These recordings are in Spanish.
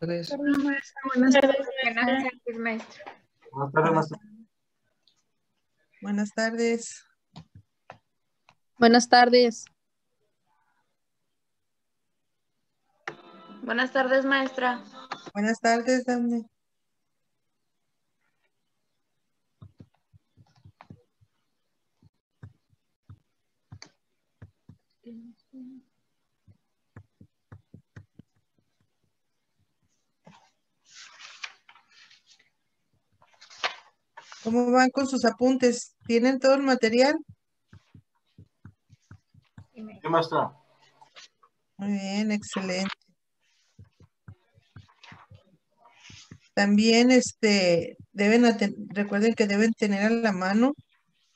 tardes. Buenas tardes, Buenas tardes, maestro. Buenas tardes, maestro. Buenas tardes. Buenas tardes. Buenas tardes, maestra. Buenas tardes, Dafne. ¿Cómo van con sus apuntes? ¿Tienen todo el material? Sí, maestra. Muy bien, excelente. También recuerden que deben tener a la mano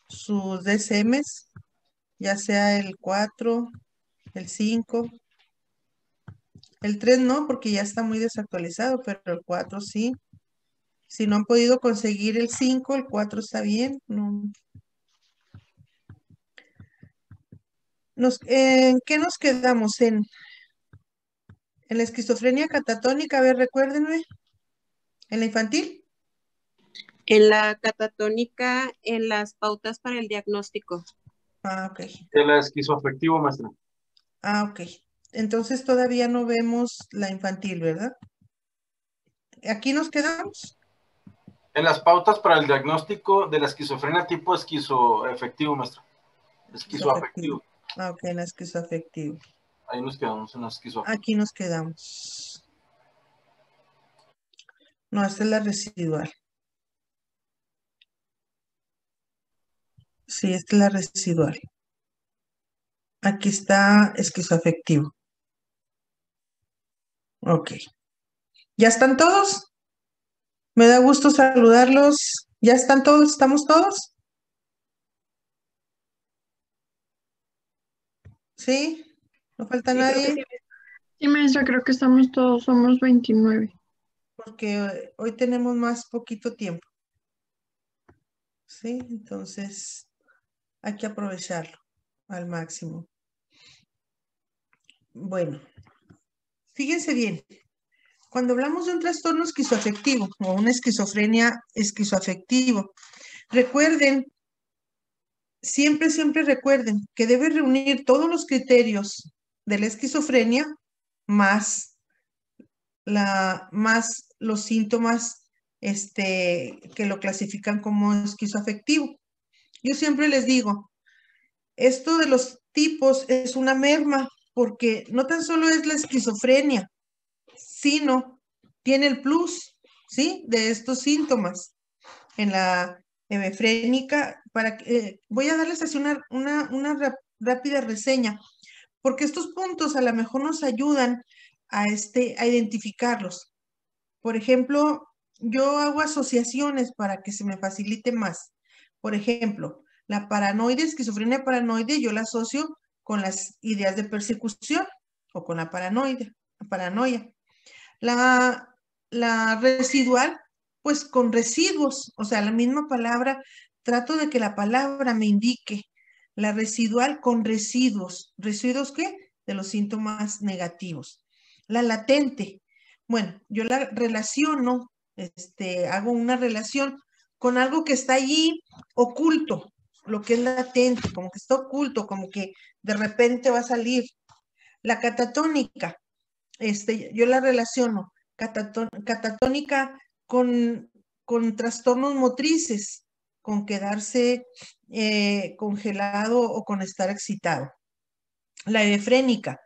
sus DCMs, ya sea el 4, el 5, el 3 no, porque ya está muy desactualizado, pero el 4 sí. Si no han podido conseguir el 5, el 4 está bien. No. ¿En qué nos quedamos? En la esquizofrenia catatónica, a ver, recuérdenme. ¿En la infantil? En la catatónica, en las pautas para el diagnóstico. Ah, ok. El esquizoafectivo, maestra. Ah, ok. Entonces todavía no vemos la infantil, ¿verdad? ¿Aquí nos quedamos? En las pautas para el diagnóstico de la esquizofrenia tipo esquizoafectivo, maestra. Esquizoafectivo. Ah, ok, en la esquizoafectivo. Ahí nos quedamos en la esquizoafectivo. Aquí nos quedamos. No, esta es la residual. Sí, esta es la residual. Aquí está esquizoafectivo. Ok. ¿Ya están todos? Me da gusto saludarlos. ¿Ya están todos? ¿Estamos todos? ¿Sí? ¿No falta nadie? Sí, maestra, creo que estamos todos, somos 29. Porque hoy tenemos más poquito tiempo. ¿Sí? Entonces hay que aprovecharlo al máximo. Bueno, fíjense bien. Cuando hablamos de un trastorno esquizoafectivo o una esquizofrenia esquizoafectivo, recuerden, siempre recuerden que debe reunir todos los criterios de la esquizofrenia más los síntomas que lo clasifican como esquizoafectivo. Yo siempre les digo, esto de los tipos es una merma, porque no tan solo es la esquizofrenia, sino tiene el plus, ¿sí? De estos síntomas. En la hebefrénica, voy a darles así una rápida reseña, porque estos puntos a lo mejor nos ayudan a identificarlos. Por ejemplo, yo hago asociaciones para que se me facilite más. Por ejemplo, la paranoide, esquizofrenia paranoide, yo la asocio con las ideas de persecución o con la paranoia. La residual, pues con residuos, o sea, la misma palabra, trato de que la palabra me indique. La residual con residuos. ¿Residuos qué? De los síntomas negativos. La latente, bueno, yo la relaciono, hago una relación con algo que está allí oculto, lo que es latente, como que está oculto, como que de repente va a salir. La catatónica, yo la relaciono, catatónica con trastornos motrices, con quedarse congelado o con estar excitado. La hebefrénica,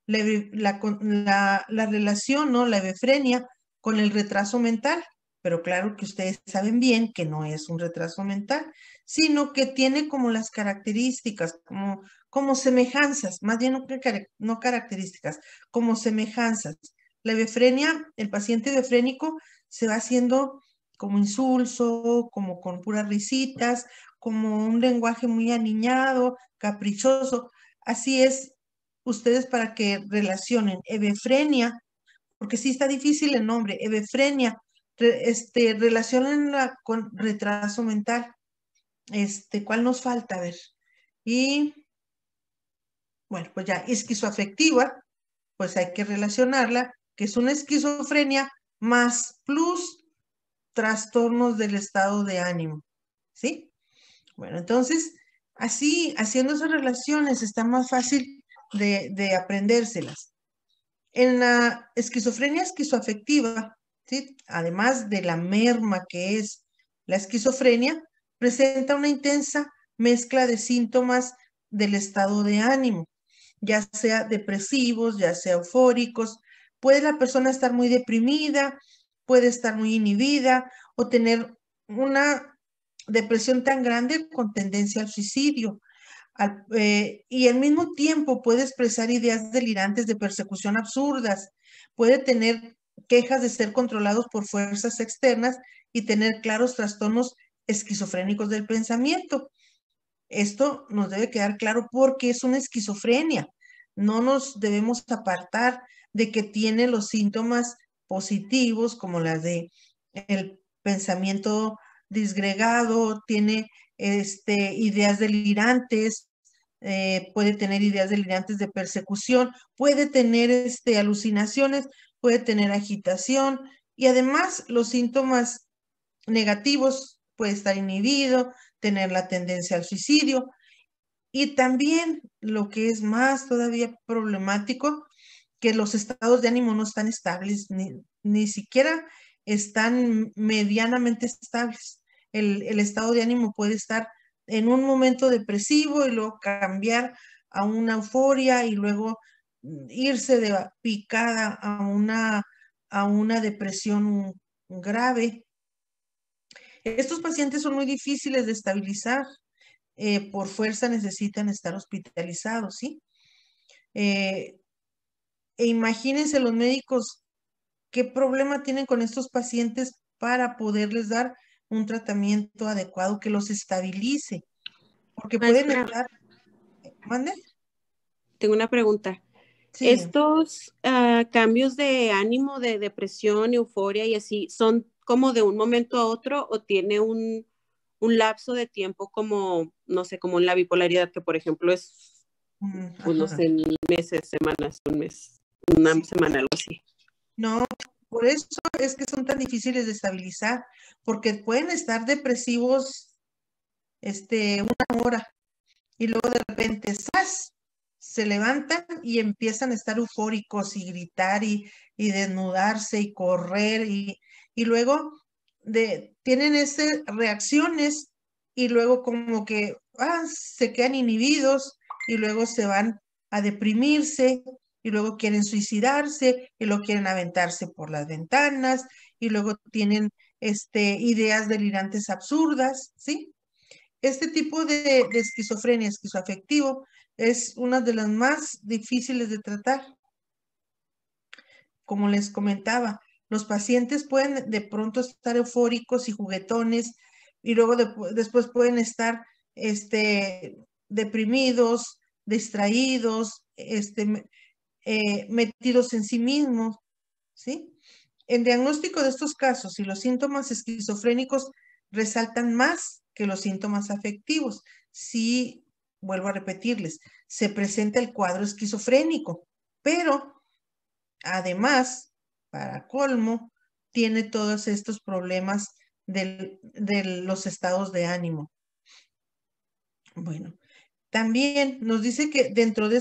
la relación, ¿no? La hebefrenia con el retraso mental, pero claro que ustedes saben bien que no es un retraso mental, sino que tiene como las características, como semejanzas, más bien no características, como semejanzas. La hebefrenia, el paciente hebefrénico se va haciendo como insulso, como con puras risitas, como un lenguaje muy aniñado, caprichoso. Así es, ustedes para que relacionen hebefrenia, porque sí está difícil el nombre, hebefrenia, relacionenla con retraso mental. ¿Cuál nos falta? A ver. Y, bueno, pues ya, esquizoafectiva, pues hay que relacionarla, que es una esquizofrenia más plus trastornos del estado de ánimo, ¿sí? Bueno, entonces, así, haciendo esas relaciones, está más fácil de aprendérselas. En la esquizofrenia esquizoafectiva, ¿sí? Además de la merma que es la esquizofrenia, presenta una intensa mezcla de síntomas del estado de ánimo, ya sea depresivos, ya sea eufóricos. Puede la persona estar muy deprimida, puede estar muy inhibida o tener una depresión tan grande con tendencia al suicidio. Y al mismo tiempo puede expresar ideas delirantes de persecución absurdas, puede tener quejas de ser controlados por fuerzas externas y tener claros trastornos esquizofrénicos del pensamiento. Esto nos debe quedar claro porque es una esquizofrenia. No nos debemos apartar de que tiene los síntomas positivos como las de el pensamiento disgregado, tiene ideas delirantes, puede tener ideas delirantes de persecución, puede tener alucinaciones, puede tener agitación y además los síntomas negativos, puede estar inhibido, tener la tendencia al suicidio y también lo que es más todavía problemático, que los estados de ánimo no están estables, ni siquiera están medianamente estables. El estado de ánimo puede estar en un momento depresivo y luego cambiar a una euforia y luego irse de picada a una depresión grave. Estos pacientes son muy difíciles de estabilizar. Por fuerza necesitan estar hospitalizados, ¿sí? E imagínense los médicos qué problema tienen con estos pacientes para poderles dar un tratamiento adecuado que los estabilice, porque pueden Maestra, estar, ¿mande? tengo una pregunta. Sí, diga. ¿Estos cambios de ánimo, de depresión, euforia y así, son como de un momento a otro o tiene un lapso de tiempo como, no sé, como en la bipolaridad, que por ejemplo es, pues no Ajá, sé, meses, semanas, un mes, una sí. semana, algo así? No, por eso es que son tan difíciles de estabilizar, porque pueden estar depresivos, una hora, y luego de repente, ¡zas! Se levantan y empiezan a estar eufóricos y gritar y desnudarse y correr y luego tienen reacciones y luego como que se quedan inhibidos y luego se van a deprimirse y luego quieren suicidarse y luego quieren aventarse por las ventanas y luego tienen ideas delirantes absurdas, ¿sí? Este tipo de esquizofrenia, esquizoafectivo, es una de las más difíciles de tratar. Como les comentaba, los pacientes pueden de pronto estar eufóricos y juguetones y luego después pueden estar deprimidos, distraídos, metidos en sí mismos, ¿sí? En diagnóstico de estos casos, si los síntomas esquizofrénicos resaltan más que los síntomas afectivos, si, vuelvo a repetirles, se presenta el cuadro esquizofrénico, pero además, para colmo, tiene todos estos problemas de los estados de ánimo. Bueno, también nos dice que dentro de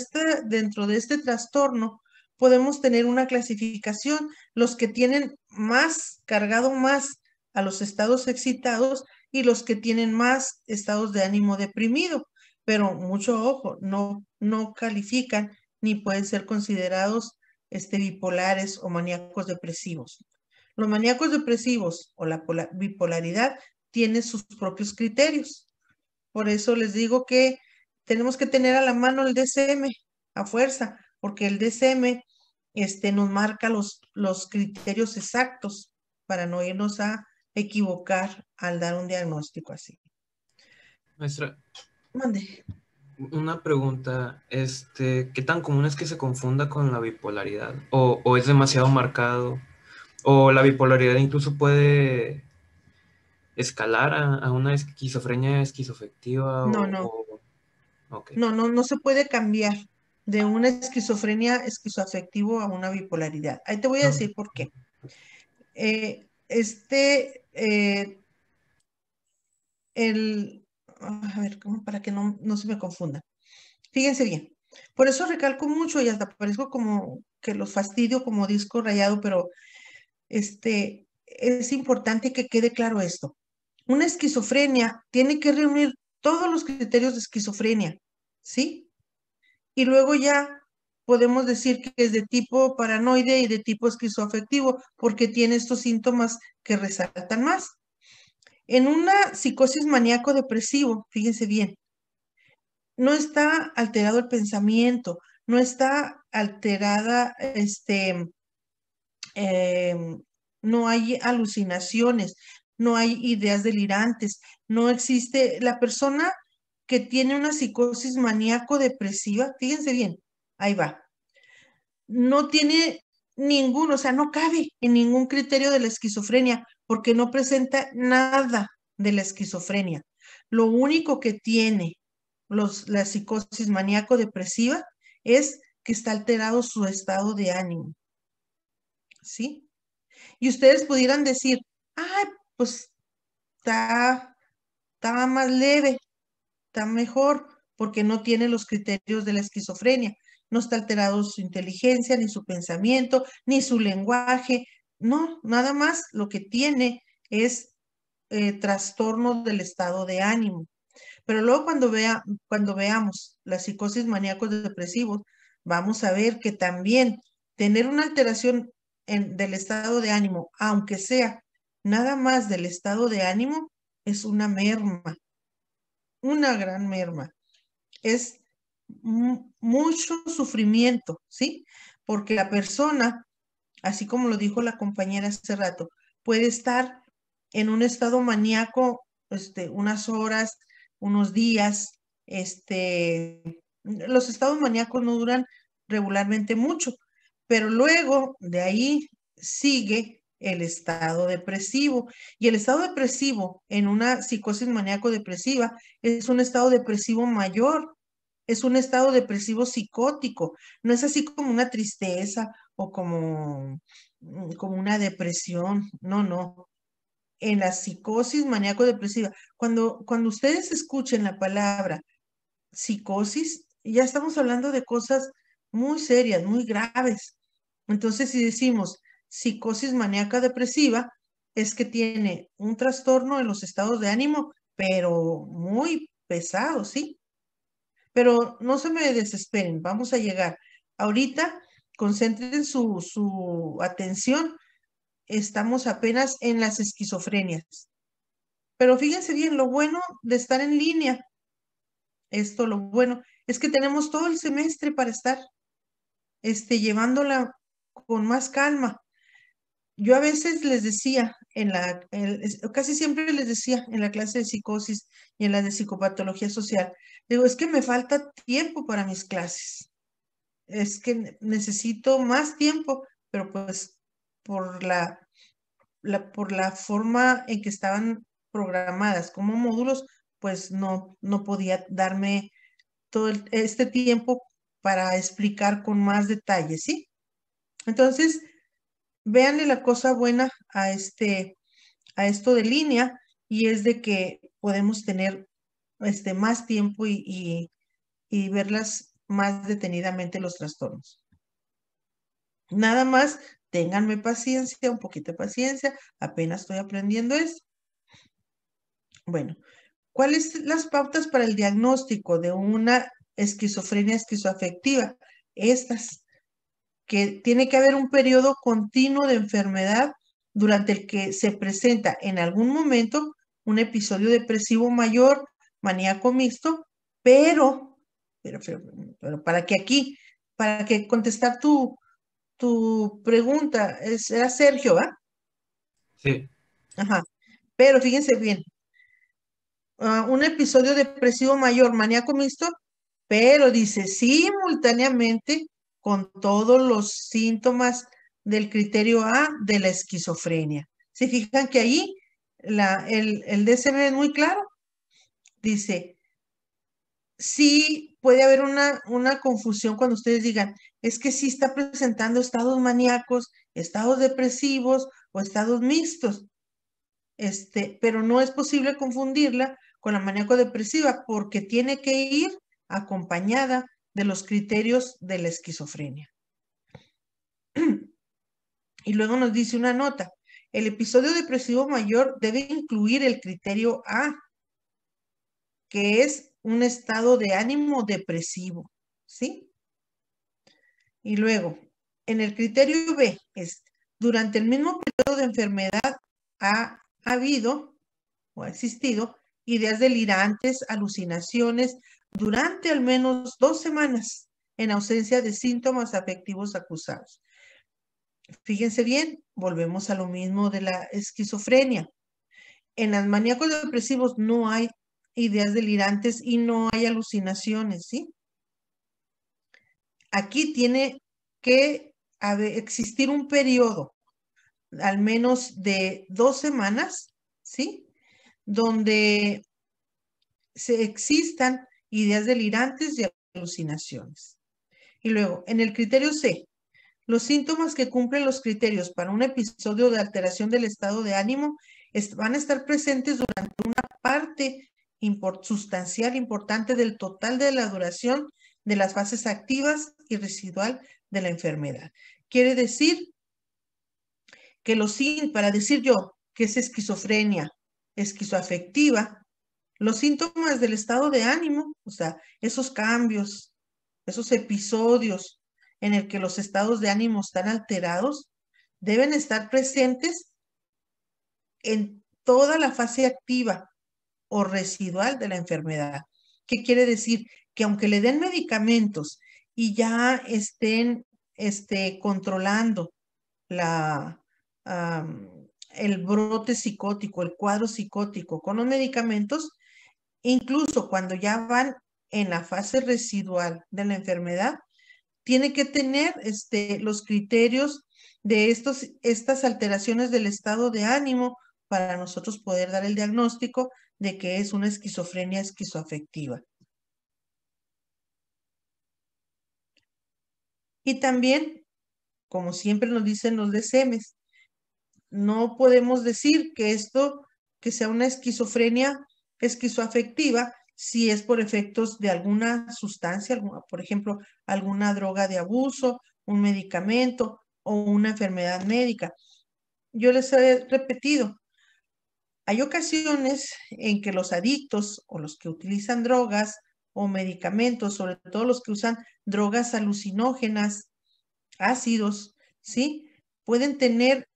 este trastorno podemos tener una clasificación, los que tienen más, cargado más a los estados excitados y los que tienen más estados de ánimo deprimido, pero mucho ojo, no califican ni pueden ser considerados bipolares o maníacos depresivos. Los maníacos depresivos o la bipolaridad tienen sus propios criterios. Por eso les digo que tenemos que tener a la mano el DSM a fuerza, porque el DSM nos marca los criterios exactos para no irnos a equivocar al dar un diagnóstico así. Maestra, Mande. una pregunta, ¿qué tan común es que se confunda con la bipolaridad? ¿O es demasiado marcado? ¿O la bipolaridad incluso puede escalar a una esquizofrenia esquizoafectiva? No, no, Ok. no se puede cambiar. de una esquizofrenia esquizoafectivo a una bipolaridad. Ahí te voy a decir por qué. A ver, ¿cómo? Para que no se me confunda. Fíjense bien. Por eso recalco mucho y hasta parezco como que los fastidio como disco rayado, pero es importante que quede claro esto. Una esquizofrenia tiene que reunir todos los criterios de esquizofrenia, ¿sí? Y luego ya podemos decir que es de tipo paranoide y de tipo esquizoafectivo, porque tiene estos síntomas que resaltan más. En una psicosis maníaco-depresivo, fíjense bien, no está alterado el pensamiento, no está alterada, no hay alucinaciones, no hay ideas delirantes, no existe la persona que tiene una psicosis maníaco-depresiva, fíjense bien, ahí va, no tiene ninguno, o sea, no cabe en ningún criterio de la esquizofrenia porque no presenta nada de la esquizofrenia. Lo único que tiene la psicosis maníaco-depresiva es que está alterado su estado de ánimo, ¿sí? Y ustedes pudieran decir, ay, pues está más leve, está mejor, porque no tiene los criterios de la esquizofrenia. No está alterado su inteligencia, ni su pensamiento, ni su lenguaje. No, nada más lo que tiene es trastorno del estado de ánimo. Pero luego cuando veamos la psicosis maníacos depresivos, vamos a ver que también tener una alteración del estado de ánimo, aunque sea nada más del estado de ánimo, es una merma, una gran merma. Es mucho sufrimiento, ¿sí? Porque la persona, así como lo dijo la compañera hace rato, puede estar en un estado maníaco, unas horas, unos días, los estados maníacos no duran regularmente mucho, pero luego de ahí sigue el estado depresivo. Y el estado depresivo en una psicosis maníaco-depresiva es un estado depresivo mayor, es un estado depresivo psicótico, no es así como una tristeza o como una depresión, no. En la psicosis maníaco-depresiva, cuando ustedes escuchen la palabra psicosis, ya estamos hablando de cosas muy serias, muy graves. Entonces, si decimos psicosis maníaca depresiva, es que tiene un trastorno en los estados de ánimo, pero muy pesado, ¿sí? Pero no se me desesperen, vamos a llegar. Ahorita, concentren su atención, estamos apenas en las esquizofrenias. Pero fíjense bien, lo bueno de estar en línea, lo bueno es que tenemos todo el semestre para estar llevándola con más calma. Yo a veces les decía, casi siempre les decía en la clase de psicosis y en la de psicopatología social, digo, es que me falta tiempo para mis clases. Es que necesito más tiempo, pero pues por por la forma en que estaban programadas como módulos, pues no podía darme todo este tiempo para explicar con más detalle, ¿sí? Entonces, véanle la cosa buena a esto de línea, y es de que podemos tener más tiempo y verlas más detenidamente los trastornos. Nada más, ténganme paciencia, un poquito de paciencia, apenas estoy aprendiendo esto. Bueno, ¿cuáles son las pautas para el diagnóstico de una esquizofrenia esquizoafectiva? Estas, que tiene que haber un periodo continuo de enfermedad durante el que se presenta en algún momento un episodio depresivo mayor, maníaco mixto, pero para que contestar tu pregunta, era Sergio, ¿va? Sí. Ajá. Pero fíjense bien, un episodio depresivo mayor, maníaco mixto, pero dice simultáneamente con todos los síntomas del criterio A de la esquizofrenia. ¿Se fijan que ahí el DSM es muy claro? Dice sí puede haber una confusión cuando ustedes digan, es que sí está presentando estados maníacos, estados depresivos o estados mixtos. Pero no es posible confundirla con la maníaco-depresiva porque tiene que ir acompañada de los criterios de la esquizofrenia. Y luego nos dice una nota, el episodio depresivo mayor debe incluir el criterio A, que es un estado de ánimo depresivo, ¿sí? Y luego, en el criterio B, es durante el mismo periodo de enfermedad ha habido o ha existido ideas delirantes, alucinaciones durante al menos 2 semanas en ausencia de síntomas afectivos acusados. Fíjense bien, volvemos a lo mismo de la esquizofrenia. En los maníacos depresivos no hay ideas delirantes y no hay alucinaciones, ¿sí? Aquí tiene que existir un periodo, al menos de 2 semanas, ¿sí? Donde se existan ideas delirantes y alucinaciones. Y luego, en el criterio C, los síntomas que cumplen los criterios para un episodio de alteración del estado de ánimo van a estar presentes durante una parte sustancial importante del total de la duración de las fases activas y residual de la enfermedad. Quiere decir que para decir yo que es esquizofrenia esquizoafectiva, los síntomas del estado de ánimo, o sea, esos cambios, esos episodios en el que los estados de ánimo están alterados, deben estar presentes en toda la fase activa o residual de la enfermedad. ¿Qué quiere decir? Que aunque le den medicamentos y ya estén controlando el brote psicótico, el cuadro psicótico con los medicamentos, incluso cuando ya van en la fase residual de la enfermedad, tiene que tener los criterios de estas alteraciones del estado de ánimo para nosotros poder dar el diagnóstico de que es una esquizofrenia esquizoafectiva. Y también, como siempre nos dicen los DSMs, no podemos decir que que sea una esquizofrenia esquizoafectiva si es por efectos de alguna sustancia, por ejemplo, alguna droga de abuso, un medicamento o una enfermedad médica. Yo les he repetido, hay ocasiones en que los adictos o los que utilizan drogas o medicamentos, sobre todo los que usan drogas alucinógenas, ácidos, ¿sí? Pueden tener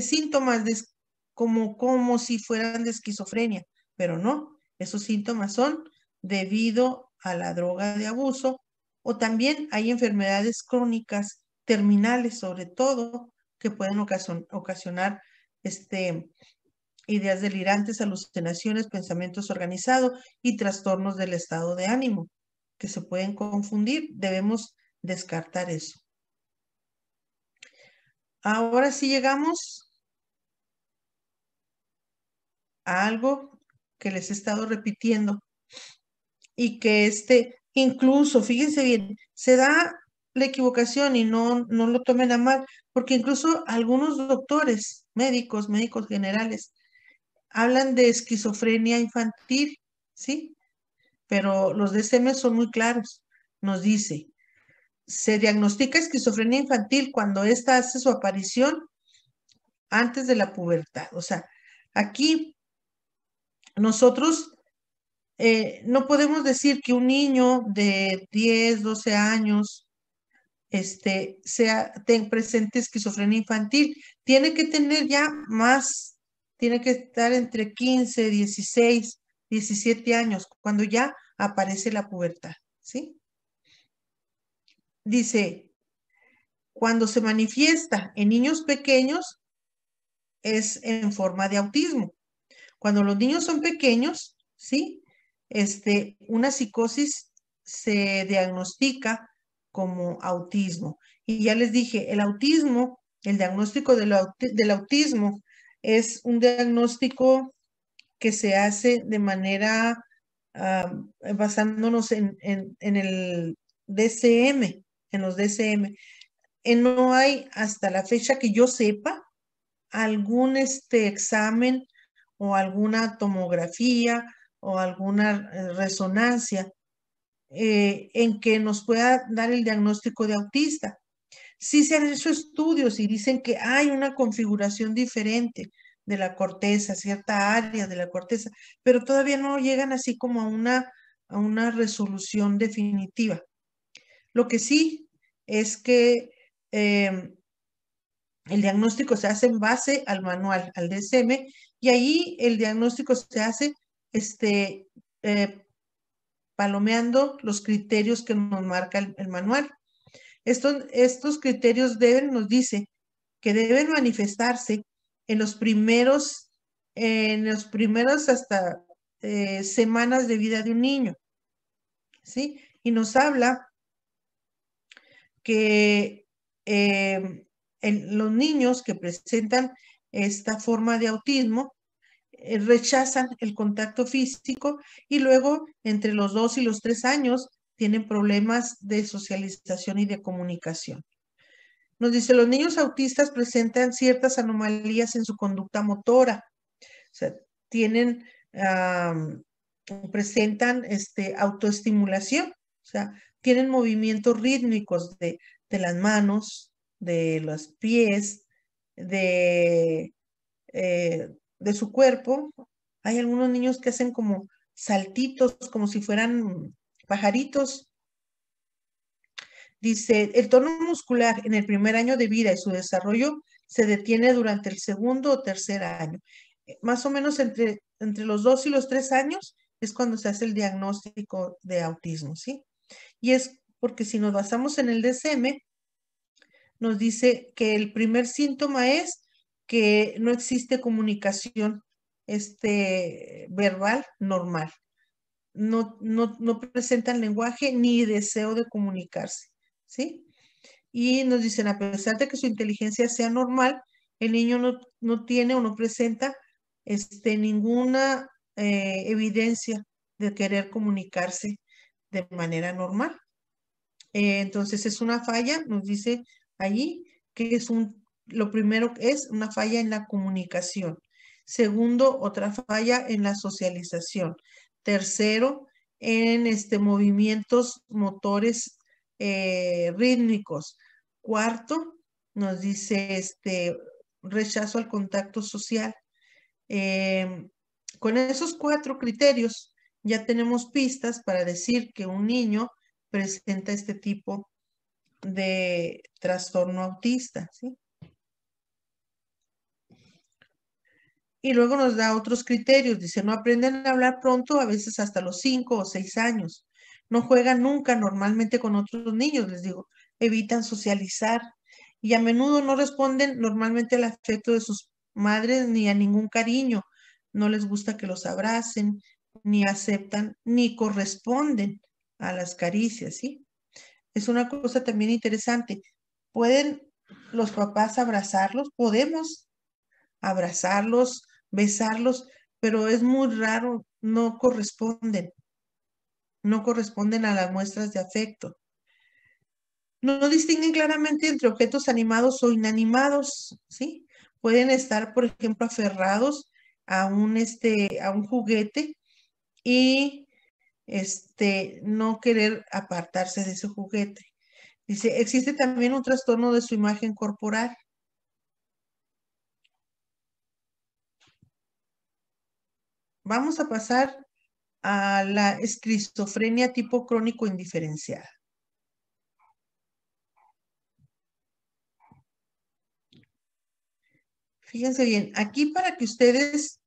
síntomas como si fueran de esquizofrenia, pero no, esos síntomas son debido a la droga de abuso o también hay enfermedades crónicas terminales sobre todo que pueden ocasionar ideas delirantes, alucinaciones, pensamientos organizados y trastornos del estado de ánimo que se pueden confundir. Debemos descartar eso. Ahora sí llegamos a algo que les he estado repitiendo y que incluso, fíjense bien, se da la equivocación y no lo tomen a mal, porque incluso algunos doctores, médicos generales, hablan de esquizofrenia infantil, ¿sí? Pero los DSM son muy claros. Nos dice, se diagnostica esquizofrenia infantil cuando ésta hace su aparición antes de la pubertad. O sea, aquí nosotros no podemos decir que un niño de 10, 12 años presente esquizofrenia infantil. Tiene que tener ya más, tiene que estar entre 15, 16, 17 años, cuando ya aparece la pubertad, ¿sí? Dice, cuando se manifiesta en niños pequeños, es en forma de autismo. Cuando los niños son pequeños, ¿sí? Una psicosis se diagnostica como autismo. Y ya les dije, el autismo, el diagnóstico del autismo es un diagnóstico que se hace de manera basándonos en el DCM, en los DCM. No hay hasta la fecha que yo sepa algún examen o alguna tomografía o alguna resonancia en que nos pueda dar el diagnóstico de autista. Sí se han hecho estudios y dicen que hay una configuración diferente de la corteza, cierta área de la corteza, pero todavía no llegan así como a una resolución definitiva. Lo que sí es que el diagnóstico se hace en base al manual, al DSM, y ahí el diagnóstico se hace palomeando los criterios que nos marca el manual. Estos criterios nos dice que deben manifestarse en los primeros hasta semanas de vida de un niño, ¿sí? Y nos habla que los niños que presentan esta forma de autismo rechazan el contacto físico y luego entre los 2 y los 3 años tienen problemas de socialización y de comunicación. Nos dice, los niños autistas presentan ciertas anomalías en su conducta motora. O sea, presentan autoestimulación. O sea, tienen movimientos rítmicos de las manos, de los pies, de su cuerpo. Hay algunos niños que hacen como saltitos, como si fueran pajaritos. Dice, el tono muscular en el primer año de vida y su desarrollo se detiene durante el segundo o tercer año. Más o menos entre los 2 y los 3 años es cuando se hace el diagnóstico de autismo, ¿sí? Y es porque si nos basamos en el DSM, nos dice que el primer síntoma es que no existe comunicación verbal normal. No presentan lenguaje ni deseo de comunicarse, ¿sí? Y nos dicen, a pesar de que su inteligencia sea normal, el niño no tiene o no presenta ninguna evidencia de querer comunicarse de manera normal. Entonces es una falla, nos dice allí que lo primero es una falla en la comunicación. Segundo, otra falla en la socialización. Tercero, en movimientos motores rítmicos. Cuarto, nos dice rechazo al contacto social. Con esos 4 criterios ya tenemos pistas para decir que un niño presenta este tipo de trastorno autista, ¿sí? Y luego nos da otros criterios. Dice, no aprenden a hablar pronto, a veces hasta los 5 o 6 años. No juegan nunca normalmente con otros niños, les digo. Evitan socializar y a menudo no responden normalmente al afecto de sus madres ni a ningún cariño. No les gusta que los abracen, ni aceptan, ni corresponden a las caricias, ¿sí? Es una cosa también interesante. ¿Pueden los papás abrazarlos? Podemos abrazarlos, besarlos, pero es muy raro, no corresponden a las muestras de afecto. No distinguen claramente entre objetos animados o inanimados, ¿sí? Pueden estar, por ejemplo, aferrados a un juguete y no querer apartarse de ese juguete. Dice, existe también un trastorno de su imagen corporal. Vamos a pasar a la esquizofrenia tipo crónico indiferenciada. Fíjense bien, aquí para que ustedes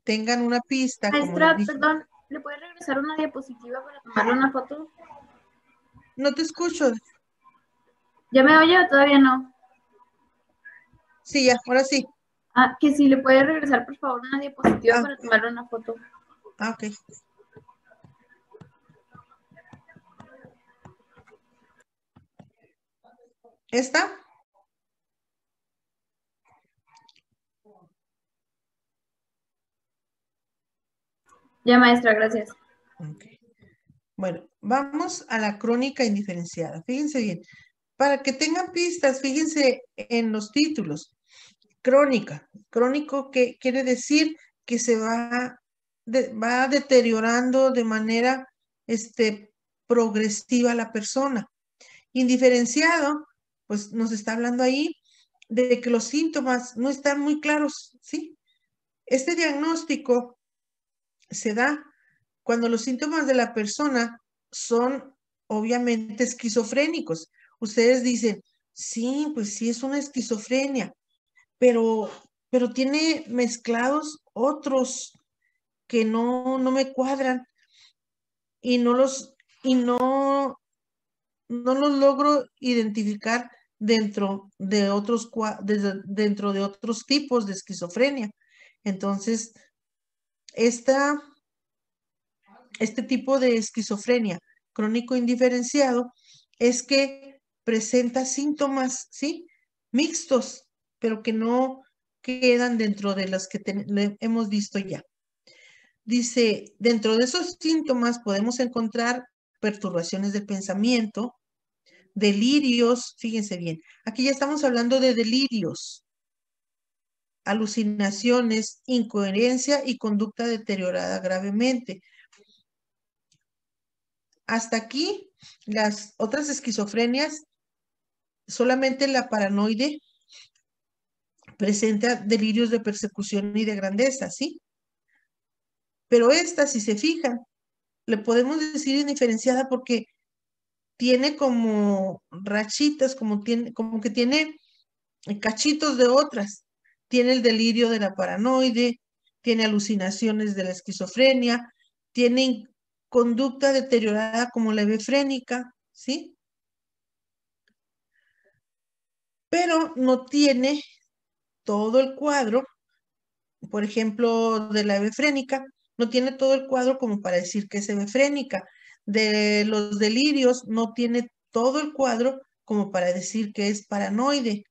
tengan una pista. Maestra, perdón, ¿le puede regresar una diapositiva para tomarle una foto? No te escucho. ¿Ya me oye o todavía no? Sí, ya, ahora sí. Que si le puede regresar, por favor, una diapositiva para tomarle una foto. Ok. ¿Esta? Ya, maestra, gracias. Ok. Bueno, vamos a la crónica indiferenciada. Fíjense bien. Para que tengan pistas, fíjense en los títulos. Crónica. Crónico, que quiere decir que se va deteriorando de manera progresiva la persona. Indiferenciado, pues nos está hablando ahí de que los síntomas no están muy claros, ¿sí? Este diagnóstico se da cuando los síntomas de la persona son obviamente esquizofrénicos. Ustedes dicen, sí, pues sí es una esquizofrenia, pero tiene mezclados otros que no me cuadran y no los logro identificar dentro de otros tipos de esquizofrenia. Entonces, este tipo de esquizofrenia crónico indiferenciado es que presenta síntomas, ¿sí? Mixtos, pero que no quedan dentro de las que hemos visto ya. Dice, dentro de esos síntomas podemos encontrar perturbaciones del pensamiento, delirios, fíjense bien, aquí ya estamos hablando de delirios, alucinaciones, incoherencia y conducta deteriorada gravemente. Hasta aquí, las otras esquizofrenias, solamente la paranoide presenta delirios de persecución y de grandeza, ¿sí? Pero esta, si se fijan, le podemos decir indiferenciada porque tiene como rachitas, como que tiene cachitos de otras. Tiene el delirio de la paranoide, tiene alucinaciones de la esquizofrenia, tiene conducta deteriorada como la hebefrénica, ¿sí? Pero no tiene todo el cuadro, por ejemplo, de la hebefrénica, no tiene todo el cuadro como para decir que es hebefrénica. De los delirios no tiene todo el cuadro como para decir que es paranoide,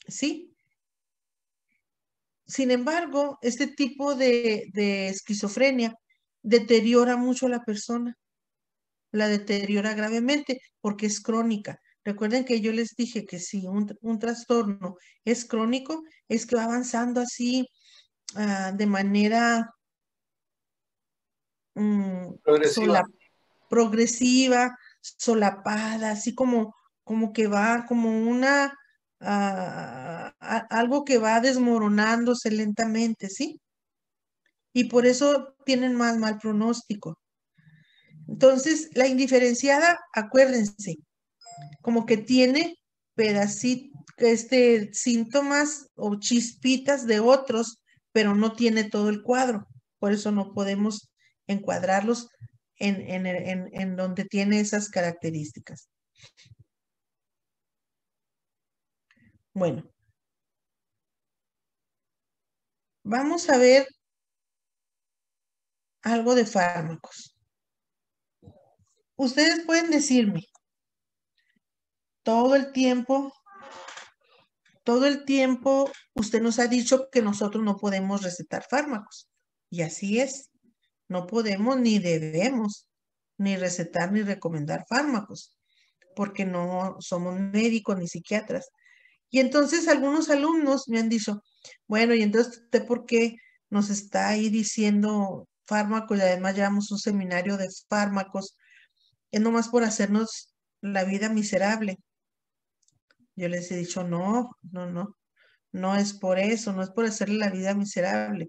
¿sí? Sin embargo, este tipo de esquizofrenia deteriora mucho a la persona, la deteriora gravemente porque es crónica. Recuerden que yo les dije que si un trastorno es crónico, es que va avanzando así de manera Progresiva. progresiva, solapada, así como que va como algo que va desmoronándose lentamente, ¿sí? Y por eso tienen más mal pronóstico. Entonces, la indiferenciada, acuérdense, como que tiene pedacitos, síntomas o chispitas de otros, pero no tiene todo el cuadro. Por eso no podemos encuadrarlos en donde tiene esas características. Bueno, vamos a ver algo de fármacos. Ustedes pueden decirme, todo el tiempo, usted nos ha dicho que nosotros no podemos recetar fármacos. Y así es. No podemos ni debemos ni recetar ni recomendar fármacos, porque no somos médicos ni psiquiatras. Y entonces algunos alumnos me han dicho, bueno, y entonces usted por qué nos está ahí diciendo fármacos y además llevamos un seminario de fármacos, es nomás por hacernos la vida miserable. Yo les he dicho, no es por eso, no es por hacerle la vida miserable.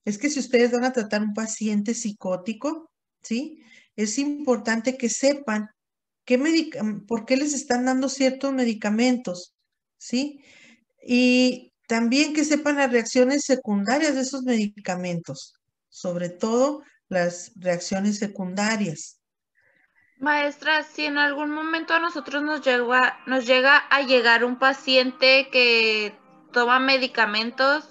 Es que si ustedes van a tratar un paciente psicótico, ¿sí? Es importante que sepan por qué les están dando ciertos medicamentos, ¿sí? Y también que sepan las reacciones secundarias de esos medicamentos, sobre todo las reacciones secundarias. Maestra, si en algún momento a nosotros nos llega a llegar un paciente que toma medicamentos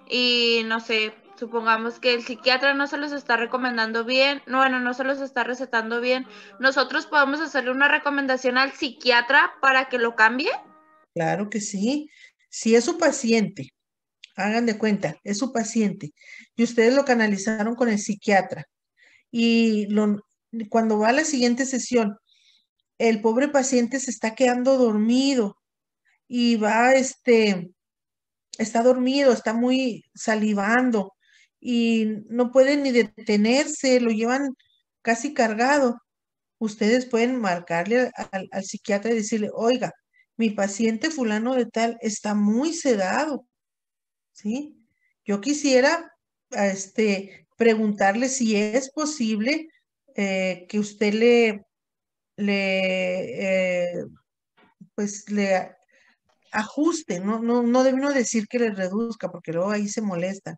y no sé, supongamos que el psiquiatra no se los está recomendando bien, no se los está recetando bien, ¿nosotros podemos hacerle una recomendación al psiquiatra para que lo cambie? Claro que sí. Si es su paciente, hagan de cuenta, es su paciente, y ustedes lo canalizaron con el psiquiatra, y cuando va a la siguiente sesión, el pobre paciente se está quedando dormido, y está dormido, está muy salivando, y no puede ni detenerse, lo llevan casi cargado. Ustedes pueden marcarle al psiquiatra y decirle, oiga, mi paciente fulano de tal está muy sedado, ¿sí? Yo quisiera preguntarle si es posible que usted le ajuste, no debe uno decir que le reduzca, porque luego ahí se molestan.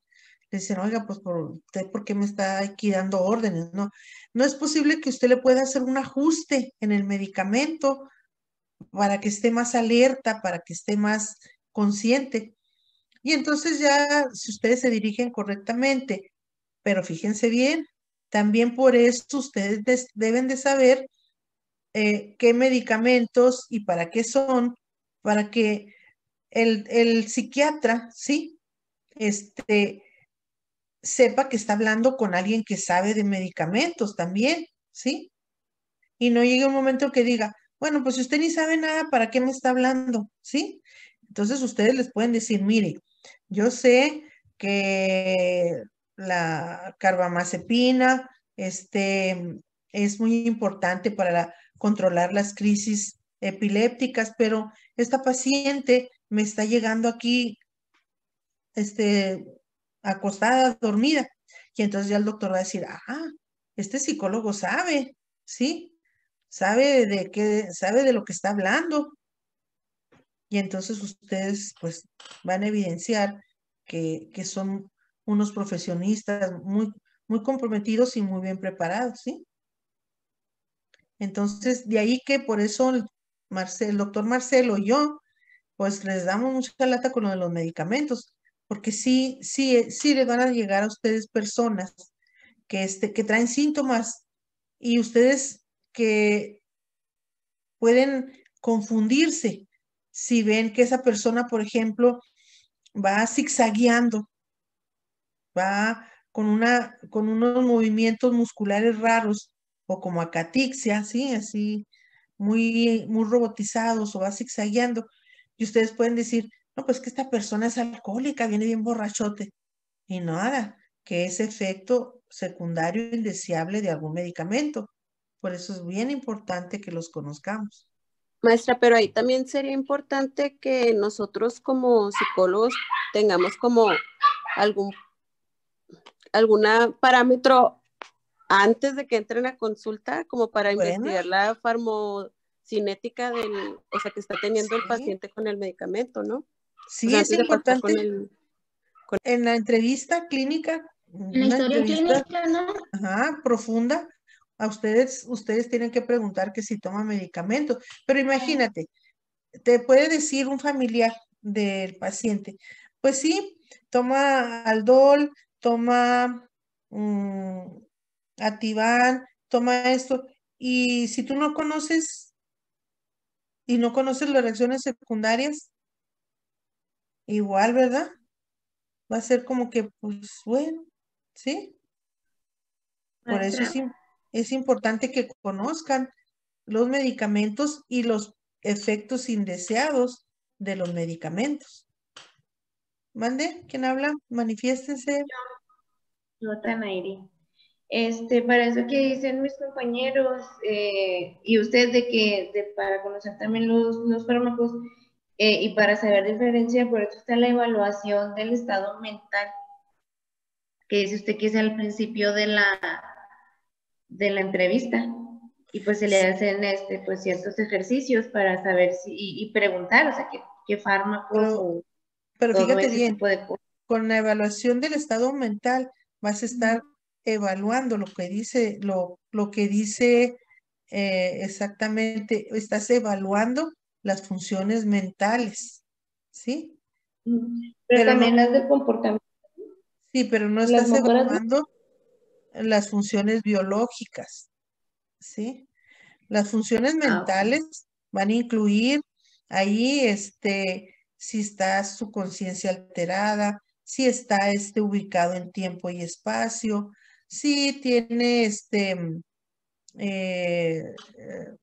Le dicen, oiga, pues ¿por qué me está aquí dando órdenes? No es posible que usted le pueda hacer un ajuste en el medicamento para que esté más alerta, para que esté más consciente. Y entonces ya, si ustedes se dirigen correctamente, pero fíjense bien, también por eso ustedes deben de saber qué medicamentos y para qué son, para que el psiquiatra, ¿sí? Sepa que está hablando con alguien que sabe de medicamentos también, ¿sí? Y no llegue un momento que diga, bueno, pues si usted ni sabe nada, ¿para qué me está hablando? ¿Sí? Entonces ustedes les pueden decir, mire, yo sé que la carbamazepina, es muy importante para controlar las crisis epilépticas, pero esta paciente me está llegando aquí, acostada, dormida. Y entonces ya el doctor va a decir, este psicólogo sabe, ¿sí? Sabe de lo que está hablando. Y entonces ustedes pues van a evidenciar que son unos profesionistas muy, muy comprometidos y muy bien preparados, ¿sí? Entonces, de ahí que por eso el doctor Marcelo y yo, pues les damos mucha lata con lo de los medicamentos, porque sí les van a llegar a ustedes personas que traen síntomas y ustedes que pueden confundirse si ven que esa persona, por ejemplo, va zigzagueando, va con unos movimientos musculares raros o como acatixia, ¿sí? Así muy, muy robotizados o va zigzagueando. Y ustedes pueden decir, no, pues que esta persona es alcohólica, viene bien borrachote. Y nada, que es efecto secundario indeseable de algún medicamento. Por eso es bien importante que los conozcamos. Maestra, pero ahí también sería importante que nosotros como psicólogos tengamos como alguna parámetro antes de que entren a consulta, como para Bueno. investigar la farmocinética o sea, que está teniendo el Sí. paciente con el medicamento, ¿no? Sí, O sea, es antes de pasar importante. En la entrevista clínica, En la una historia entrevista clínica, ¿no? profunda, a ustedes tienen que preguntar que si toma medicamentos. Pero imagínate, te puede decir un familiar del paciente, pues sí, toma Aldol, toma Ativan, toma esto, y si tú no conoces las reacciones secundarias, igual, ¿verdad? Va a ser como que, pues bueno, ¿sí? Por eso Maestra, es importante que conozcan los medicamentos y los efectos indeseados de los medicamentos. ¿Mande? ¿Quién habla? Manifiéstense. No tan aire. Para eso que dicen mis compañeros y ustedes para conocer también los fármacos y para saber diferenciar, por eso está la evaluación del estado mental, que dice usted que es al principio de la entrevista y pues se le hacen pues ciertos ejercicios para saber y preguntar, o sea, qué fármacos o Pero todo fíjate ese bien, tipo de cosas. con la evaluación del estado mental vas a estar evaluando lo que dice, lo que dice exactamente, estás evaluando las funciones mentales, ¿sí? Pero Pero no, también las del comportamiento, sí, pero no las estás motoras, ¿no? evaluando las funciones biológicas, ¿sí? Las funciones mentales van a incluir ahí, si está su conciencia alterada, si está ubicado en tiempo y espacio, si tiene eh, eh,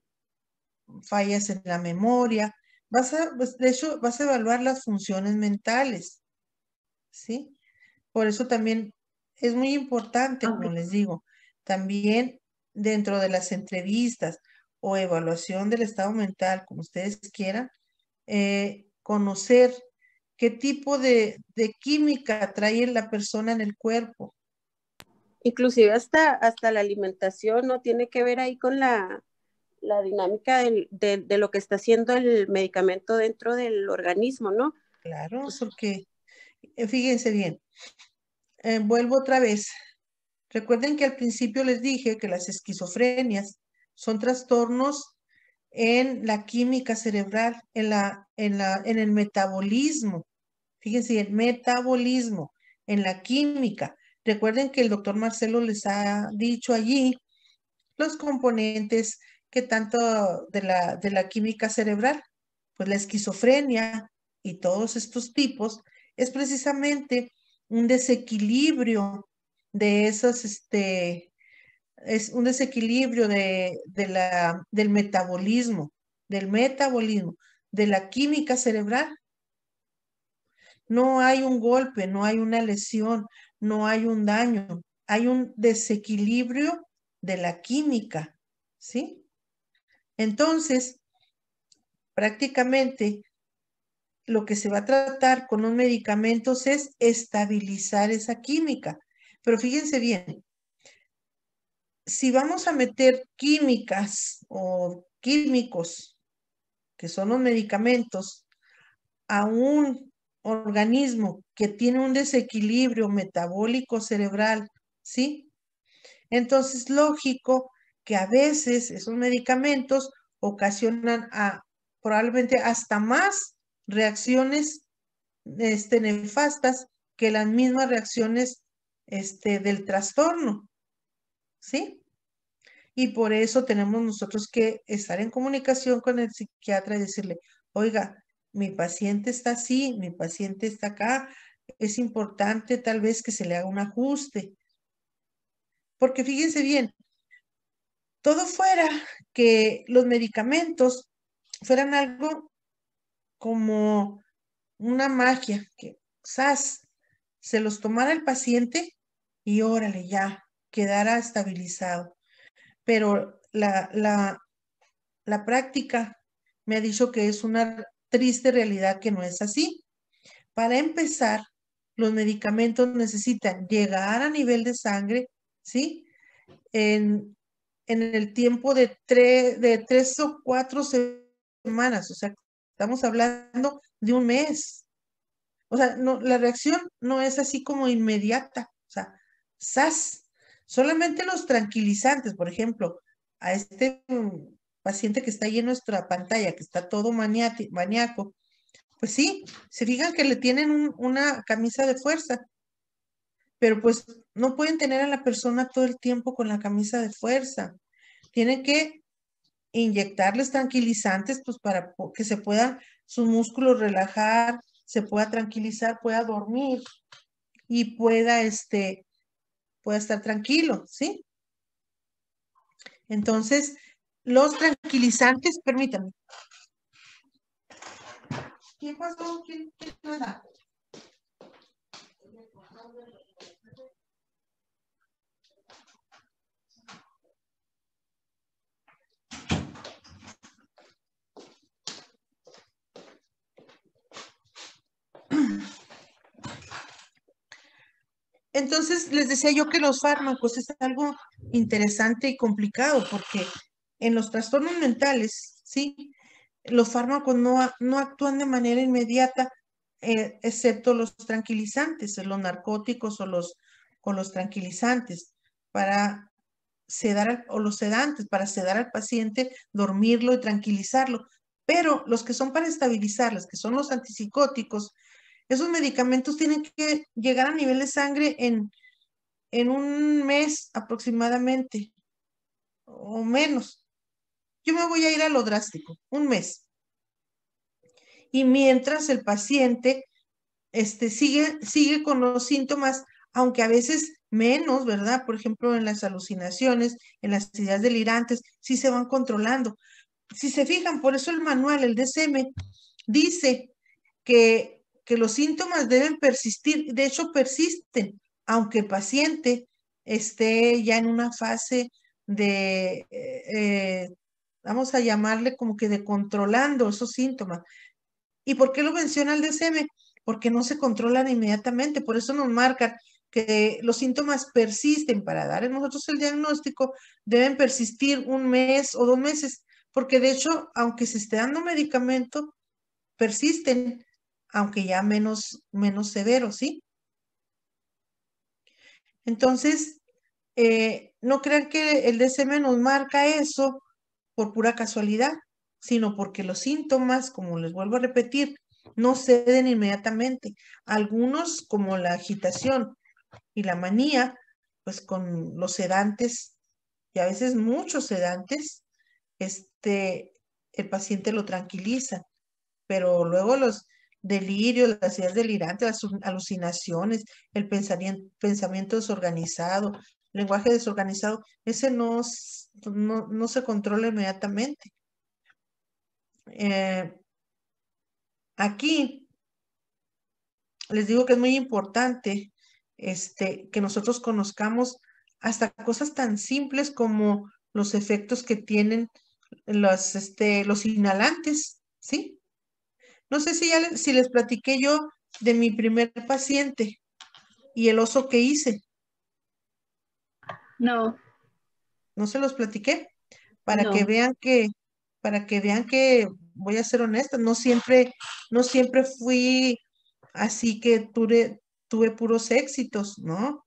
fallas en la memoria. Pues, de hecho, vas a evaluar las funciones mentales, ¿sí? Por eso también es muy importante, como les digo, también dentro de las entrevistas o evaluación del estado mental, como ustedes quieran, conocer qué tipo de química trae la persona en el cuerpo. Inclusive hasta la alimentación, ¿no? Tiene que ver ahí con la dinámica de lo que está haciendo el medicamento dentro del organismo, ¿no? Claro, porque fíjense bien, vuelvo otra vez. Recuerden que al principio les dije que las esquizofrenias son trastornos en la química cerebral, en el metabolismo. Fíjense, el metabolismo, en la química. Recuerden que el doctor Marcelo les ha dicho allí los componentes que tanto de la química cerebral, pues la esquizofrenia y todos estos tipos es precisamente un desequilibrio de esos, es un desequilibrio del metabolismo, de la química cerebral. No hay un golpe, no hay una lesión, no hay un daño, hay un desequilibrio de la química, ¿sí? Entonces, prácticamente lo que se va a tratar con los medicamentos es estabilizar esa química. Pero fíjense bien, si vamos a meter químicas o químicos, que son los medicamentos, a un organismo que tiene un desequilibrio metabólico cerebral, ¿sí? Entonces, lógico que a veces esos medicamentos ocasionan probablemente hasta más reacciones nefastas que las mismas reacciones del trastorno, ¿sí? Y por eso tenemos nosotros que estar en comunicación con el psiquiatra y decirle, oiga, mi paciente está así, mi paciente está acá, es importante tal vez que se le haga un ajuste. Porque fíjense bien, todo fuera que los medicamentos fueran algo como una magia, que se los tomara el paciente y órale, ya, quedara estabilizado. Pero la práctica me ha dicho que es una triste realidad que no es así. Para empezar, los medicamentos necesitan llegar a nivel de sangre, ¿sí? En el tiempo de 3 o 4 semanas, o sea, estamos hablando de un mes. O sea, no, la reacción no es así como inmediata, o sea, solamente los tranquilizantes, por ejemplo, a paciente que está ahí en nuestra pantalla, que está todo maníaco, pues sí, se fijan que le tienen una camisa de fuerza, pero pues no pueden tener a la persona todo el tiempo con la camisa de fuerza. Tienen que inyectarles tranquilizantes, pues para que se puedan sus músculos relajar, se pueda tranquilizar, pueda dormir y pueda estar tranquilo, ¿sí? Entonces, los tranquilizantes, permítanme. ¿Qué pasó? ¿Quién nos da? Entonces, les decía yo que los fármacos es algo interesante y complicado porque en los trastornos mentales, ¿sí? Los fármacos no actúan de manera inmediata, excepto los tranquilizantes, los narcóticos o los tranquilizantes, para sedar o los sedantes, para sedar al paciente, dormirlo y tranquilizarlo. Pero los que son para estabilizarlos, que son los antipsicóticos, esos medicamentos tienen que llegar a nivel de sangre en un mes aproximadamente o menos. Yo me voy a ir a lo drástico, un mes. Y mientras el paciente sigue con los síntomas, aunque a veces menos, ¿verdad? Por ejemplo, en las alucinaciones, en las ideas delirantes, sí se van controlando. Si se fijan, por eso el manual, el DSM, dice que los síntomas deben persistir, de hecho persisten, aunque el paciente esté ya en una fase de, vamos a llamarle como que de controlando esos síntomas. ¿Y por qué lo menciona el DSM? Porque no se controlan inmediatamente, por eso nos marcan que los síntomas persisten. Para dar en nosotros el diagnóstico, deben persistir 1 mes o 2 meses, porque de hecho, aunque se esté dando medicamento, persisten, aunque ya menos severos, ¿sí? Entonces, no crean que el DSM nos marca eso por pura casualidad, sino porque los síntomas, como les vuelvo a repetir, no ceden inmediatamente. Algunos, como la agitación y la manía, pues con los sedantes, y a veces muchos sedantes, el paciente lo tranquiliza, pero luego los delirios, las ideas delirantes, las alucinaciones, el pensamiento desorganizado, lenguaje desorganizado, ese no se controla inmediatamente. Aquí les digo que es muy importante que nosotros conozcamos hasta cosas tan simples como los efectos que tienen los inhalantes, ¿sí? No sé si les platiqué yo de mi primer paciente y el oso que hice. No. ¿No se los platiqué? Para No. que vean que voy a ser honesta, no siempre fui así que tuve puros éxitos, ¿no?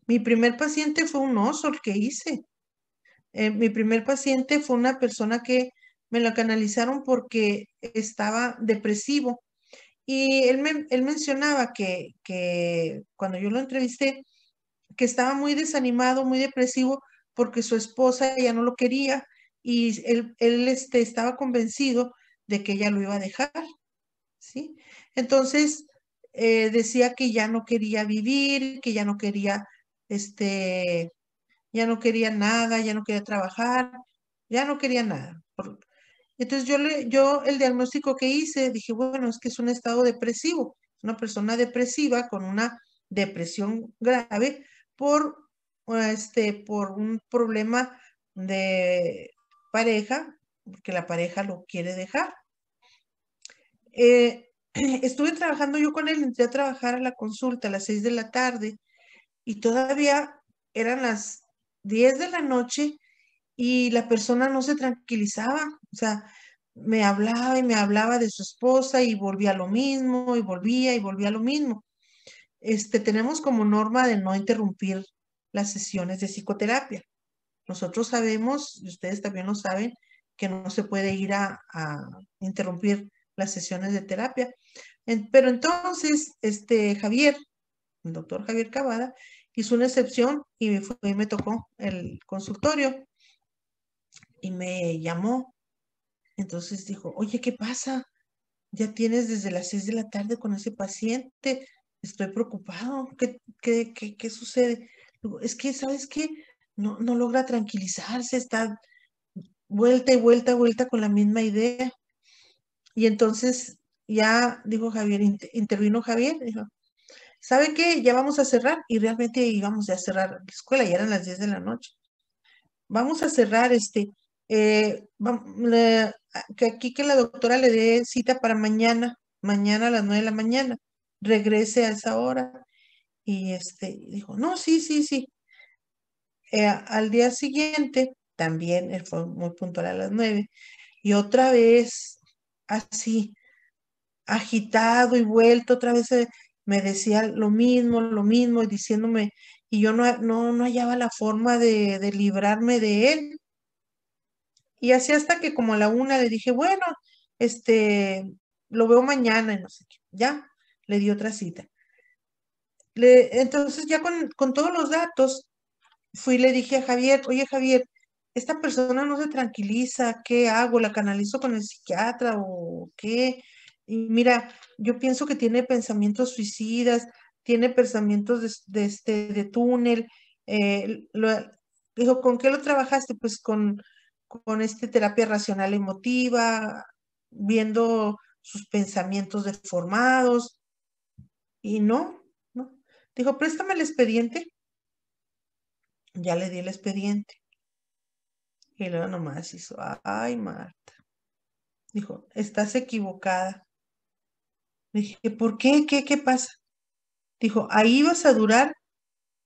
Mi primer paciente fue un oso el que hice. Mi primer paciente fue una persona que me la canalizaron porque estaba depresivo. Y él mencionaba que cuando yo lo entrevisté, que estaba muy desanimado, muy depresivo, porque su esposa ya no lo quería y él estaba convencido de que ella lo iba a dejar, ¿sí? Entonces, decía que ya no quería vivir, que ya no quería nada, ya no quería trabajar, ya no quería nada. Entonces yo el diagnóstico que hice, dije, bueno, es que es un estado depresivo, una persona depresiva con una depresión grave por, por un problema de pareja, porque la pareja lo quiere dejar. Estuve trabajando yo con él, entré a trabajar a la consulta a las 6 de la tarde y todavía eran las 10 de la noche y la persona no se tranquilizaba, o sea, me hablaba y me hablaba de su esposa y volvía a lo mismo y volvía a lo mismo. Tenemos como norma de no interrumpir las sesiones de psicoterapia. Nosotros sabemos, y ustedes también lo saben, que no se puede ir a interrumpir las sesiones de terapia. Pero entonces, Javier, el doctor Javier Cavada, hizo una excepción y me tocó el consultorio y me llamó. Entonces dijo, oye, ¿qué pasa? Ya tienes desde las 6 de la tarde con ese paciente. Estoy preocupado. ¿Qué sucede? Digo, es que, ¿sabes qué? No logra tranquilizarse, está vuelta y vuelta con la misma idea. Y entonces ya dijo Javier, intervino Javier, dijo, ¿sabe qué? Ya vamos a cerrar. Y realmente íbamos ya a cerrar la escuela, ya eran las 10 de la noche. Vamos a cerrar que aquí que la doctora le dé cita para mañana a las 9 de la mañana, regrese a esa hora. Y dijo, no, sí. Al día siguiente, también, él fue muy puntual a las 9, y otra vez, así, agitado y vuelto, otra vez me decía lo mismo, y diciéndome, y yo no hallaba la forma de librarme de él. Y así hasta que como a la 1 le dije, bueno, lo veo mañana y no sé qué. Ya, le di otra cita. Entonces ya con todos los datos, fui y le dije a Javier, oye Javier, esta persona no se tranquiliza, ¿qué hago? ¿La canalizo con el psiquiatra o qué? y mira, yo pienso que tiene pensamientos suicidas, tiene pensamientos de túnel. Dijo, ¿con qué lo trabajaste? Pues con terapia racional emotiva, viendo sus pensamientos deformados, y no. Dijo, préstame el expediente. Ya le di el expediente. Y luego nomás hizo, ay, Marta. Dijo, estás equivocada. Dije, ¿por qué? ¿Qué pasa? Dijo, ahí vas a durar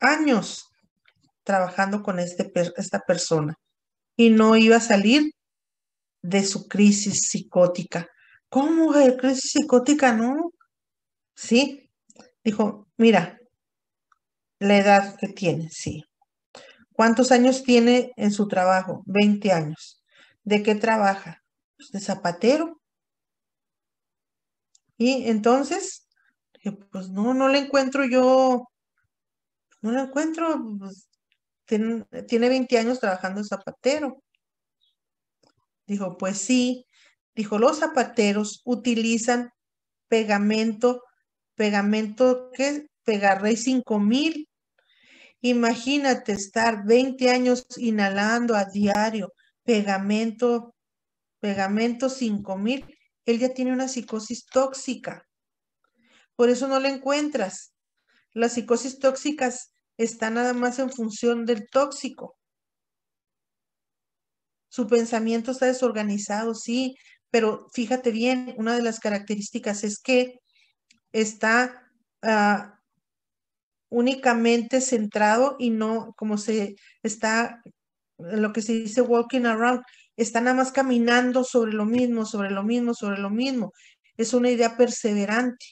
años trabajando con esta persona y no iba a salir de su crisis psicótica. ¿Cómo de crisis psicótica? No. Sí. Dijo, mira, la edad que tiene, sí. ¿Cuántos años tiene en su trabajo? 20 años. ¿De qué trabaja? Pues de zapatero. Y entonces, dije, pues no le encuentro yo, no la encuentro, pues, tiene 20 años trabajando de zapatero. Dijo, pues sí. Dijo, los zapateros utilizan pegamento, ¿qué? Pegarrey 5000. Imagínate estar 20 años inhalando a diario pegamento 5000. Él ya tiene una psicosis tóxica. Por eso no la encuentras. Las psicosis tóxicas están nada más en función del tóxico. Su pensamiento está desorganizado, sí, pero fíjate bien, una de las características es que está únicamente centrado y no como se está, lo que se dice walking around, está nada más caminando sobre lo mismo, sobre lo mismo, sobre lo mismo. Es una idea perseverante,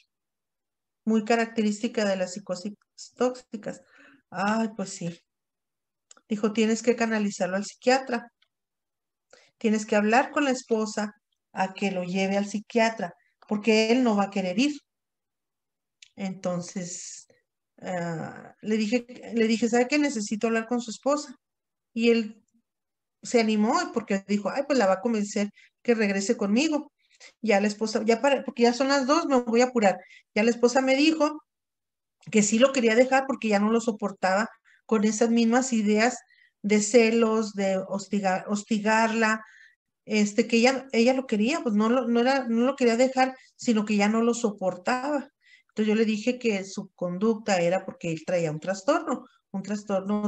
muy característica de las psicosis tóxicas. Ay, pues sí. Dijo, tienes que canalizarlo al psiquiatra. Tienes que hablar con la esposa a que lo lleve al psiquiatra, porque él no va a querer ir. Entonces, le dije, ¿sabe qué? Necesito hablar con su esposa. Y él se animó porque dijo, ay, pues la va a convencer que regrese conmigo. Ya la esposa, porque ya son las 2, me voy a apurar. Ya la esposa me dijo que sí lo quería dejar porque ya no lo soportaba con esas mismas ideas de celos, de hostigarla, que ella lo quería, pues no lo quería dejar, sino que ya no lo soportaba. Entonces yo le dije que su conducta era porque él traía un trastorno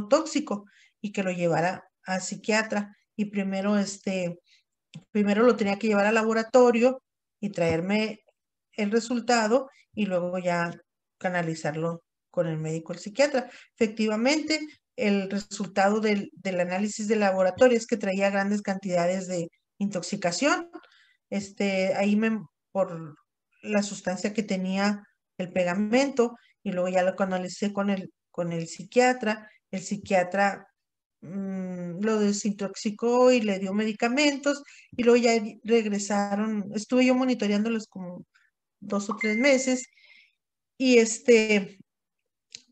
tóxico, y que lo llevara a psiquiatra. Y primero lo tenía que llevar al laboratorio y traerme el resultado, y luego ya canalizarlo con el médico, el psiquiatra. Efectivamente, el resultado del análisis de laboratorio es que traía grandes cantidades de intoxicación. Por la sustancia que tenía el pegamento, y luego ya lo canalicé con el psiquiatra. El psiquiatra lo desintoxicó y le dio medicamentos, y luego ya regresaron. Estuve yo monitoreándolos como 2 o 3 meses, y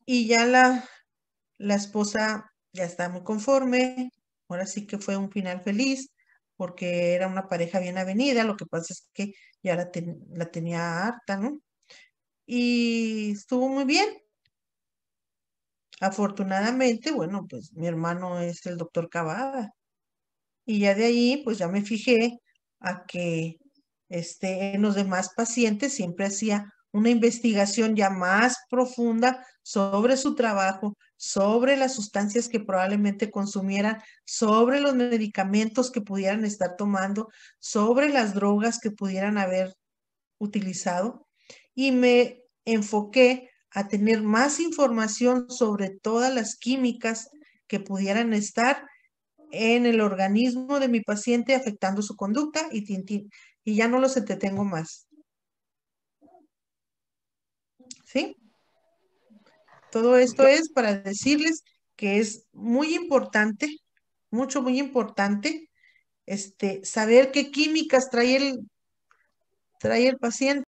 y ya la esposa ya está muy conforme. Ahora sí que fue un final feliz, porque era una pareja bien avenida. Lo que pasa es que ya la tenía harta, ¿no? Y estuvo muy bien. Afortunadamente, bueno, pues mi hermano es el doctor Cavada. Y ya de ahí, pues ya me fijé a que en los demás pacientes siempre hacía una investigación ya más profunda sobre su trabajo, sobre las sustancias que probablemente consumieran, sobre los medicamentos que pudieran estar tomando, sobre las drogas que pudieran haber utilizado. Y me enfoqué a tener más información sobre todas las químicas que pudieran estar en el organismo de mi paciente afectando su conducta, y ya no los entretengo más. ¿Sí? Todo esto es para decirles que es muy importante, muy importante, saber qué químicas trae el paciente.